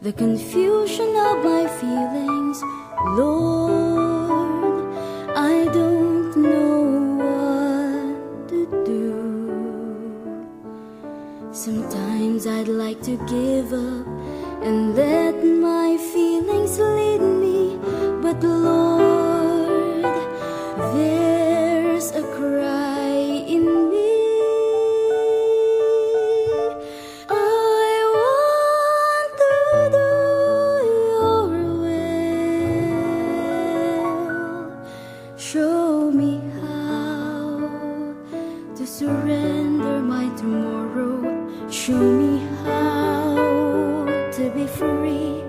the confusion of my feelings. Lord, I don't know what to do. Sometimes I'd like to give up and let my feelings lead me, but Lord, there's a cry in me. I want to do your will. Show me how to surrender my tomorrow. Show me how to be free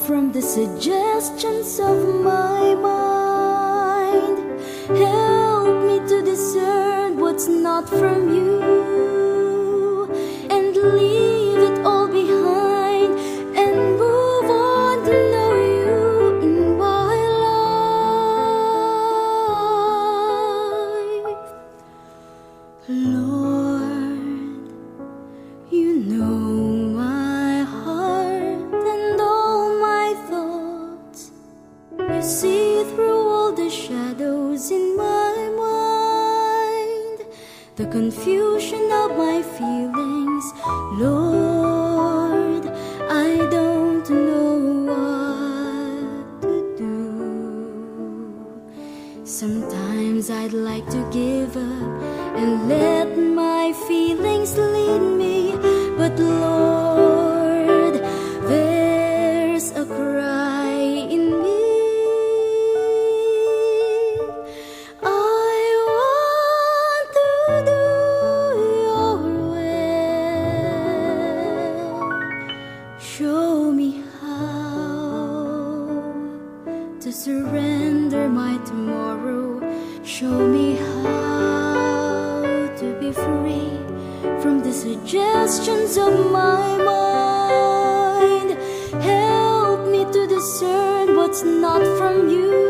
from the suggestions of my mind. Help me to discern what's not from you and leave it all behind and move on to know you in my life. Lord, you know my heart and all my thoughts. You see through all the shadows in my mind, the confusion of my feelings. Lord, I don't know what to do. Sometimes I'd like to give up and let my feelings lead me, but Lord, there's a cry in me. I want to do your will. Show me how to surrender my tomorrow. Show me how to be free from the suggestions of my mind. Help me to discern what's not from you